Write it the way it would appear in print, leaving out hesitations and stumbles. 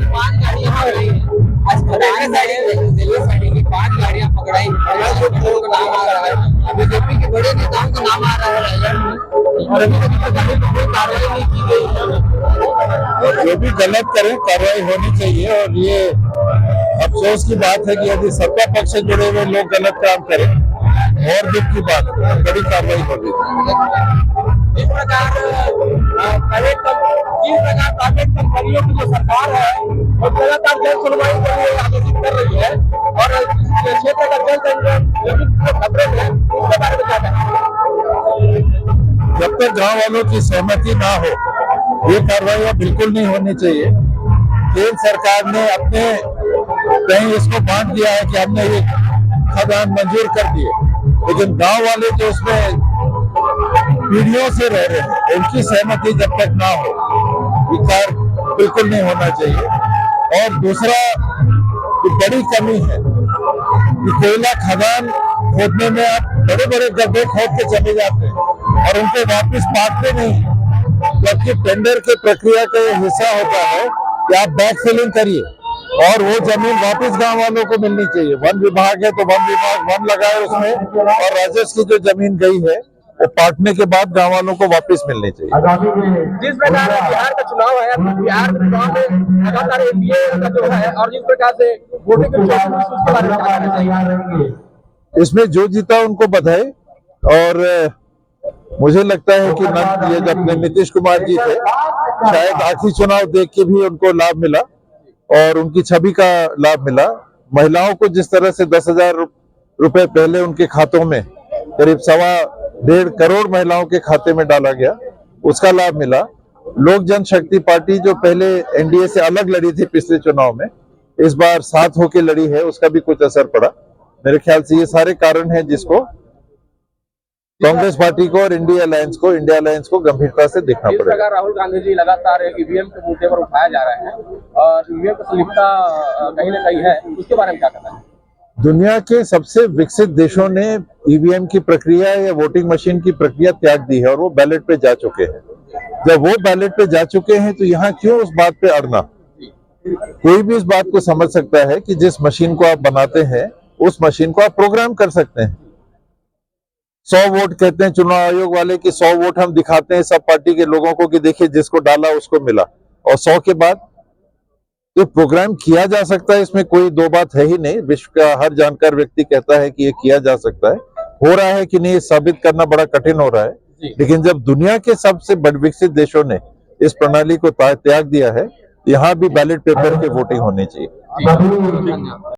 की 5 गाड़ियां पकड़ाई अस्पताल में, रेलवे साइड की 5 गाड़ियां पकड़ाई, लोगों का नाम आ रहा है, बीजेपी के बड़े नेताओं का नाम आ रहा है रायगढ़ में, और अभी तक कोई कार्रवाई नहीं की गई। जो भी गलत करें कार्रवाई होनी चाहिए, और ये अफसोस की बात है कि यदि सत्ता पक्ष से जुड़े हुए लोग गलत काम करें, और दुख की बात है, बड़ी कार्रवाई होगी। जिस प्रकार प्राइवेट कंपनियों की जो सरकार है वो लगातार जल सुनवाई के लिए आदेशित कर रही है, और क्षेत्र का जल खतरे में, उसके बारे में क्या कहें? जब तक गांव वालों की सहमति ना हो, ये कार्रवाई बिल्कुल नहीं होनी चाहिए। केंद्र सरकार ने अपने कहीं इसको बांट दिया है कि हमने ये खदान मंजूर कर दिए, लेकिन गांव वाले जो उसमें पीढ़ियों से रह रहे हैं, उनकी सहमति जब तक ना हो, ये कार्य बिल्कुल नहीं होना चाहिए। और दूसरा बड़ी कमी है कि कोयला खदान खोदने में आप बड़े बड़े गड्ढे खोद के चले जाते हैं और उनको वापस पाटते नहीं, जबकि टेंडर की प्रक्रिया का ये हिस्सा होता है कि आप बैक फिलिंग करिए और वो जमीन वापस गांव वालों को मिलनी चाहिए। वन विभाग है तो वन विभाग वन लगाए उसमें, और राजस्व की जो जमीन गई है वो पाटने के बाद गांव वालों को वापस मिलनी चाहिए। जिस प्रकार बिहार का चुनाव है, बिहार के चुनाव में लगातार एनडीए का जो है, और जिस प्रकार से वोटिंग उसके बारे में क्या कहना चाहिए? इसमें जो जीता उनको बधाई, और मुझे लगता है कि ये जब अपने नीतीश कुमार जी थे, शायद आखिरी चुनाव देख के भी उनको लाभ मिला और उनकी छवि का लाभ मिला। महिलाओं को जिस तरह से 10,000 रुपए पहले उनके खातों में, करीब 1.25 करोड़ महिलाओं के खाते में डाला गया, उसका लाभ मिला। लोक जनशक्ति पार्टी जो पहले एनडीए से अलग लड़ी थी पिछले चुनाव में, इस बार साथ होकर लड़ी है, उसका भी कुछ असर पड़ा। मेरे ख्याल से ये सारे कारण हैं जिसको कांग्रेस पार्टी को और इंडिया अलायंस को गंभीरता से देखना पड़ेगा। इस प्रकार राहुल गांधी जी लगातार ईवीएम के मुद्दे पर उठाया जा रहे हैं, और ईवीएम की संलिप्तता कहीं न कहीं है, उसके बारे में क्या कहना है? दुनिया के सबसे विकसित देशों ने ईवीएम की प्रक्रिया या वोटिंग मशीन की प्रक्रिया त्याग दी है और वो बैलेट पे जा चुके हैं। जब वो बैलेट पे जा चुके हैं तो यहाँ क्यों उस बात पे अड़ना? कोई भी इस बात को समझ सकता है कि जिस मशीन को आप बनाते हैं उस मशीन को आप प्रोग्राम कर सकते हैं। 100 वोट कहते हैं चुनाव आयोग वाले कि 100 वोट हम दिखाते हैं सब पार्टी के लोगों को कि देखिए जिसको डाला उसको मिला, और 100 के बाद तो प्रोग्राम किया जा सकता है, इसमें कोई दो बात है ही नहीं। विश्व का हर जानकार व्यक्ति कहता है कि ये किया जा सकता है। हो रहा है कि नहीं साबित करना बड़ा कठिन हो रहा है, लेकिन जब दुनिया के सबसे बड़े विकसित देशों ने इस प्रणाली को त्याग दिया है, यहाँ भी बैलेट पेपर की वोटिंग होनी चाहिए।